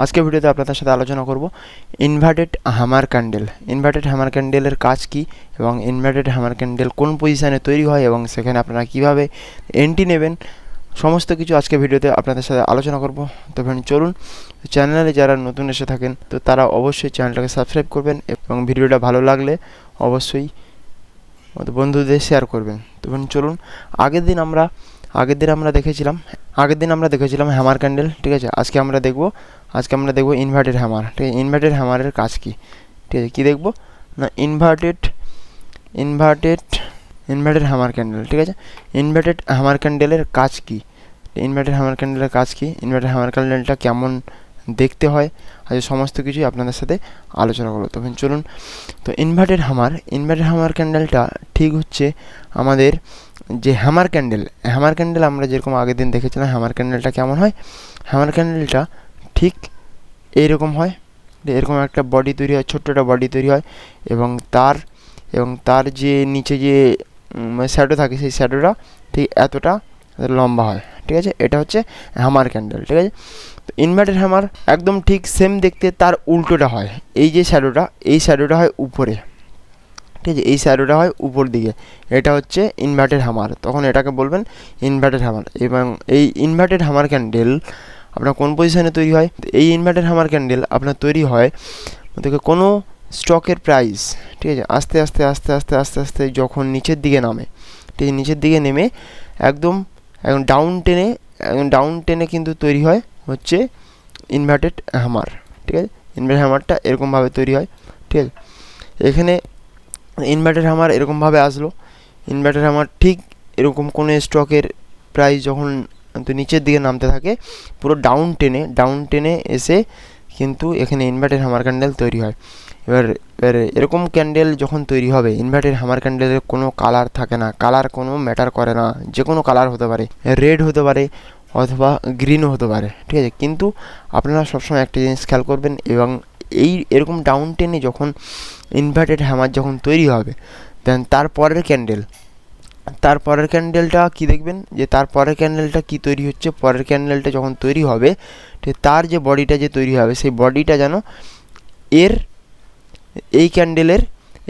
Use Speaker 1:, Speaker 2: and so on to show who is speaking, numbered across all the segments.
Speaker 1: আজকে ভিডিওতে আপনাদের সাথে আলোচনা করব inverted hammer candle. Inverted hammer ক্যান্ডেলের কাজ কি এবং ইনভার্টেড হ্যামার ক্যান্ডেল কোন পজিশানে তৈরি হয় এবং সেখানে আপনারা কিভাবে এন্ট্রি নেবেন, সমস্ত কিছু আজকে ভিডিওতে আপনাদের সাথে আলোচনা করব। তো ফ্রেন্ড চলুন, চ্যানেলে যারা নতুন এসে থাকেন তো তারা অবশ্যই চ্যানেলটাকে সাবস্ক্রাইব করবেন এবং ভিডিওটা ভালো লাগলে অবশ্যই বন্ধুদের শেয়ার করবেন। তো ফ্রেন্ড চলুন, আগের দিন আমরা দেখেছিলাম হ্যামার ক্যান্ডেল, ঠিক আছে। আজকে আমরা দেখব ইনভার্টেড হ্যামার, ঠিক আছে। ইনভার্টেড হ্যামারের কাজ কি, ঠিক আছে। কী দেখব না, ইনভার্টেড হ্যামার ক্যান্ডেল, ঠিক আছে। ইনভার্টেড হ্যামার ক্যান্ডেলের কাজ কি, ইনভার্টেড হ্যামার ক্যান্ডেলটা কেমন দেখতে হয়, আজ সমস্ত কিছুই আপনাদের সাথে আলোচনা করবো। তবে চলুন, তো ইনভার্টেড হ্যামার ক্যান্ডেলটা ঠিক হচ্ছে আমাদের যে হ্যামার ক্যান্ডেল আমরা যেরকম আগের দিন দেখেছিলাম হ্যামার ক্যান্ডেলটা কেমন হয়। হ্যামার ক্যান্ডেলটা ঠিক এইরকম হয়, এরকম একটা বডি তৈরি হয়, ছোট্ট একটা বডি তৈরি হয় এবং তার যে নিচে যে শ্যাডো থাকে সেই শ্যাডোটা ঠিক এতটা লম্বা হয়, ঠিক আছে। এটা হচ্ছে হ্যামার ক্যান্ডেল, ঠিক আছে। তো ইনভার্টেড হ্যামার একদম ঠিক সেম দেখতে, তার উল্টোটা হয়। এই যে শ্যাডোটা হয় উপরে, ঠিক আছে। এই শ্যাডোটা হয় উপর দিকে, এটা হচ্ছে ইনভার্টেড হ্যামার। তখন এটাকে বলবেন ইনভার্টেড হ্যামার। এবং এই ইনভার্টেড হ্যামার ক্যান্ডেল আপনার কোন পজিশানে তৈরি হয়, এই ইনভার্টেড হ্যামার ক্যান্ডেল আপনার তৈরি হয় থেকে কোনো স্টকের প্রাইস, ঠিক আছে, আস্তে আস্তে যখন নিচের দিকে নামে, ঠিক আছে, নিচের দিকে নেমে একদম ডাউন টেনে কিন্তু তৈরি হয় হচ্ছে ইনভার্টেড হ্যামার, ঠিক আছে। ইনভার্টেড হ্যামারটা এরকমভাবে তৈরি হয়, ঠিক আছে। এখানে ইনভার্টেড হ্যামার এরকমভাবে আসলো, ইনভার্টেড হ্যামার ঠিক এরকম কোনো স্টকের প্রাইস যখন নিচের দিকে নামতে থাকে পুরো ডাউন টেনে এসে কিন্তু এখানে ইনভার্টেড হ্যামার ক্যান্ডেল তৈরি হয়। এবার এরকম ক্যান্ডেল যখন তৈরি হবে, ইনভার্টেড হ্যামার ক্যান্ডেলের কোনো কালার থাকে না, কালার কোনো ম্যাটার করে না, যে কোনো কালার হতে পারে, রেড হতে পারে অথবা গ্রিনও হতে পারে, ঠিক আছে। কিন্তু আপনারা সবসময় একটা জিনিস খেয়াল করবেন, এবং এরকম ডাউন টেনে যখন ইনভার্টেড হ্যামার যখন তৈরি হবে, দেন তারপরের ক্যান্ডেলটা কি দেখবেন, যে তারপরের ক্যান্ডেলটা কি তৈরি হচ্ছে, পরের ক্যান্ডেলটা যখন তৈরি হবে, ঠিক তার যে বডিটা যে তৈরি হবে সেই বডিটা যেন এই ক্যান্ডেলের,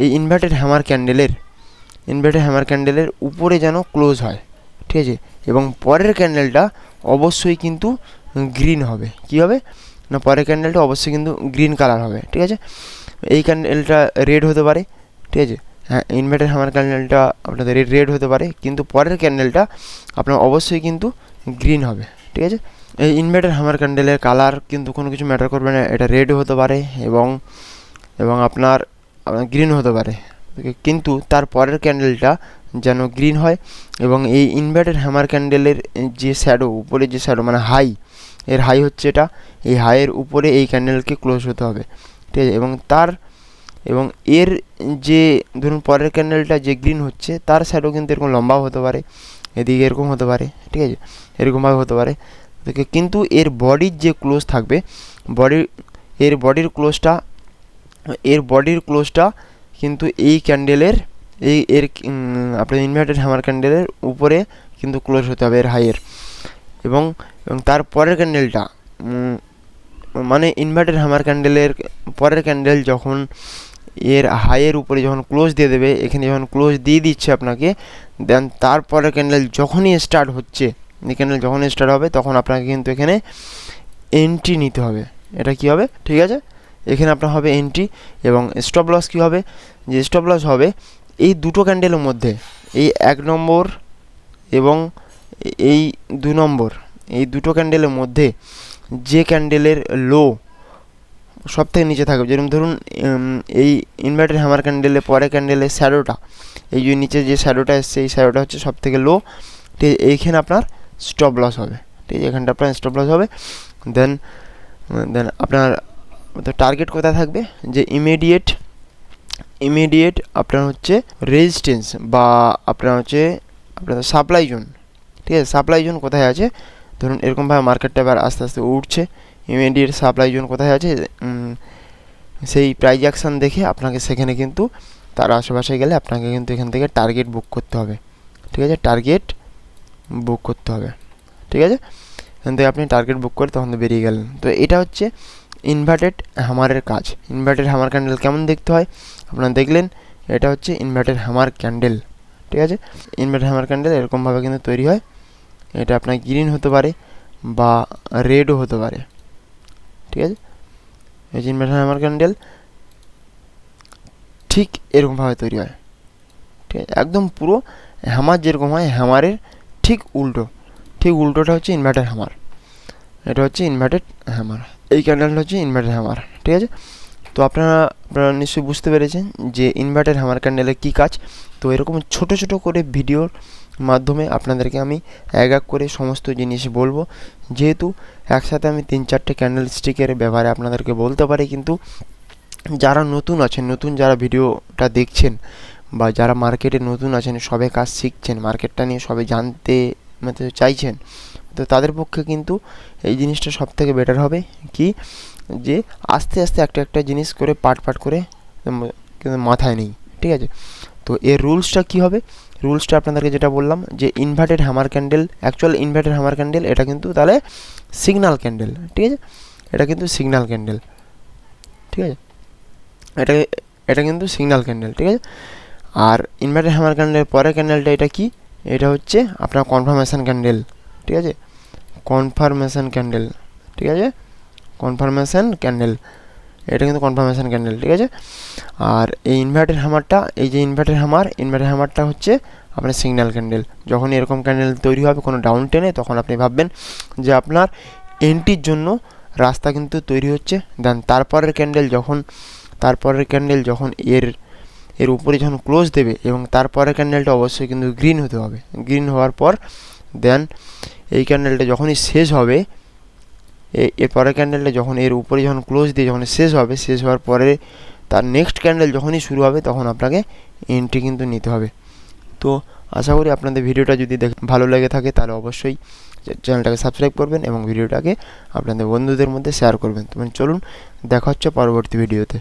Speaker 1: এই ইনভার্টেড হ্যামার ক্যান্ডেলের উপরে যেন ক্লোজ হয়, ঠিক আছে। এবং পরের ক্যান্ডেলটা অবশ্যই কিন্তু গ্রিন হবে। কী হবে না, পরের ক্যান্ডেলটা অবশ্যই কিন্তু গ্রিন কালার হবে, ঠিক আছে। এই ক্যান্ডেলটা রেড হতে পারে, ঠিক আছে। হ্যাঁ, ইনভার্টেড হ্যামার ক্যান্ডেলটা আপনাদের রেড হতে পারে, কিন্তু পরের ক্যান্ডেলটা আপনার অবশ্যই কিন্তু গ্রিন হবে, ঠিক আছে। এই ইনভার্টেড হ্যামার ক্যান্ডেলের কালার কিন্তু কোনো কিছু ম্যাটার করবে না, এটা রেড হতে পারে এবং আপনার গ্রিন হতে পারে, কিন্তু তার পরের ক্যান্ডেলটা যেন গ্রিন হয়। এবং এই ইনভার্টেড হ্যামার ক্যান্ডেলের যে শ্যাডো, উপরে যে শ্যাডো মানে হাই হচ্ছে এটা, এই হাইয়ের উপরে এই ক্যান্ডেলকে ক্লোজ হতে হবে, ঠিক আছে। এবং এর যে ধরুন পরের ক্যান্ডেলটা যে গ্রিন হচ্ছে তার শ্যাডো কিন্তু এরকম লম্বাও হতে পারে, এদিকে এরকম হতে পারে, ঠিক আছে, এরকমভাবে হতে পারে। কিন্তু এর বডির যে ক্লোজ থাকবে, বডির ক্লোজটা কিন্তু এই ক্যান্ডেলের আপনার ইনভার্টেড হ্যামার ক্যান্ডেলের উপরে কিন্তু ক্লোজ হতে হবে এর হাইয়ের। এবং তার পরের ক্যান্ডেলটা মানে ইনভার্টেড হ্যামার ক্যান্ডেলের পরের ক্যান্ডেল যখন এর হাইয়ের উপরে যখন ক্লোজ দিয়ে দেবে, এখানে যখন ক্লোজ দিয়ে দিচ্ছে আপনাকে, দেন তারপরের ক্যান্ডেল যখনই স্টার্ট হবে তখন আপনাকে কিন্তু এখানে এন্ট্রি নিতে হবে। এটা কি হবে, ঠিক আছে, এখানে আপনার হবে এন্ট্রি। এবং স্টপ লস কী হবে, যে স্টপ লস হবে এই দুটো ক্যান্ডেলের মধ্যে, এই 1 নম্বর এবং এই 2 নম্বর, এই দুটো ক্যান্ডেলের মধ্যে যে ক্যান্ডেলের লো সব থেকে নিচে থাকবে, যেরকম ধরুন এই ইনভার্টেড হ্যামার ক্যান্ডেলের পরে ক্যান্ডেলের শ্যাডোটা, এই যে নিচে যে শ্যাডোটা এসছে এই শ্যাডোটা হচ্ছে সব থেকে লো, ঠিক এইখানে আপনার স্টপ লস হবে, ঠিক আছে, এখানটা আপনার স্টপ লস হবে। দেন আপনার টার্গেট কোথায় থাকবে, যে ইমিডিয়েট আপনার হচ্ছে রেজিস্ট্যান্স বা আপনার সাপ্লাই জোন, ঠিক আছে। সাপ্লাই জোন কোথায় আছে, ধরুন এরকমভাবে মার্কেটটা এবার আস্তে আস্তে উঠছে, ইমিডিয়েট সাপ্লাই জোন কোথায় আছে, সেই প্রাইস অ্যাকশান দেখে আপনাকে সেখানে কিন্তু তার আশেপাশে গেলে আপনাকে কিন্তু এখান থেকে টার্গেট বুক করতে হবে, ঠিক আছে, ঠিক আছে। এখান থেকে আপনি টার্গেট বুক করে তখন বেরিয়ে গেলেন। তো এটা হচ্ছে ইনভার্টেড হ্যামারের কাজ। ইনভার্টেড হ্যামার ক্যান্ডেল কেমন দেখতে হয় আপনারা দেখলেন, এটা হচ্ছে ইনভার্টেড হ্যামার ক্যান্ডেল, ঠিক আছে। ইনভার্টেড হ্যামার ক্যান্ডেল এরকমভাবে কিন্তু তৈরি হয়। এটা আপনার গ্রিন হতে পারে বা রেডও হতে পারে, ঠিক আছে। এই যে ইনভার্টেড হ্যামার ক্যান্ডেল ঠিক এরকমভাবে তৈরি হয়, ঠিক আছে। একদম পুরো হ্যামার যেরকম হয় হ্যামারের ঠিক উল্টোটা হচ্ছে ইনভার্টেড হ্যামার। এটা হচ্ছে ইনভার্টেড হ্যামার, এই ক্যান্ডেলটা হচ্ছে ইনভার্টেড হ্যামার, ঠিক আছে। তো আপনারা নিশ্চয়ই বুঝতে পেরেছেন যে ইনভার্টেড হ্যামার ক্যান্ডেলের কী কাজ। তো এরকম ছোট ছোট করে ভিডিওর মাধ্যমে আপনাদেরকে আমি এক এক করে সমস্ত জিনিস বলবো। যেহেতু একসাথে আমি 3-4টে ক্যান্ডেল স্টিকের ব্যাপারে আপনাদেরকে বলতে পারি, কিন্তু যারা নতুন আছেন, যারা ভিডিওটা দেখছেন বা যারা মার্কেটে নতুন আছেন, সবে কাজ শিখছেন, মার্কেটটা নিয়ে সবে জানতে চাইছেন, তো তাদের পক্ষে কিন্তু এই জিনিসটা সবথেকে বেটার হবে কি, যে আস্তে আস্তে একটা জিনিস করে পার্ট করে কিন্তু মাথায় নেই, ঠিক আছে। তো এর রুলসটা কী হবে, রুলসটা আপনাদেরকে যেটা বললাম যে inverted hammer candle, actual inverted hammer candle এটা কিন্তু তাহলে সিগন্যাল ক্যান্ডেল, ঠিক আছে। এটা কিন্তু সিগন্যাল ক্যান্ডেল, ঠিক আছে। এটা কিন্তু সিগন্যাল ক্যান্ডেল, ঠিক আছে। আর ইনভার্টেড হ্যামার ক্যান্ডেলের পরের ক্যান্ডেলটা এটা কি, এটা হচ্ছে আপনার কনফার্মেশন ক্যান্ডেল, ঠিক আছে। কনফার্মেশন ক্যান্ডেল, ঠিক আছে। কনফার্মেশন ক্যান্ডেল, এটা কিন্তু কনফার্মেশন ক্যান্ডেল, ঠিক আছে। আর এই ইনভার্টেড হ্যামারটা, এই যে ইনভার্টেড হ্যামারটা হচ্ছে আপনার সিগন্যাল ক্যান্ডেল। যখন এরকম ক্যান্ডেল তৈরি হবে কোনো ডাউন টেনে, তখন আপনি ভাববেন যে আপনার এন্ট্রির জন্য রাস্তা কিন্তু তৈরি হচ্ছে। দেন তারপরের ক্যান্ডেল যখন এর উপরে যখন ক্লোজ দেবে, এবং তারপরের ক্যান্ডেলটা অবশ্যই কিন্তু গ্রিন হতে হবে। গ্রিন হওয়ার পর দেন এই ক্যান্ডেলটা যখনই শেষ হবে, এর পরের ক্যান্ডেলটা যখন এর উপরে যখন ক্লোজ দিয়ে যখন শেষ হওয়ার পরে তার নেক্সট ক্যান্ডেল যখনই শুরু হবে, তখন আপনাকে এন্ট্রি কিন্তু নিতে হবে। তো আশা করি আপনাদের ভিডিওটা যদি ভালো লেগে থাকে, তাহলে অবশ্যই চ্যানেলটাকে সাবস্ক্রাইব করবেন এবং ভিডিওটাকে আপনাদের বন্ধুদের মধ্যে শেয়ার করবেন। তো চলুন, দেখা হচ্ছে পরবর্তী ভিডিওতে।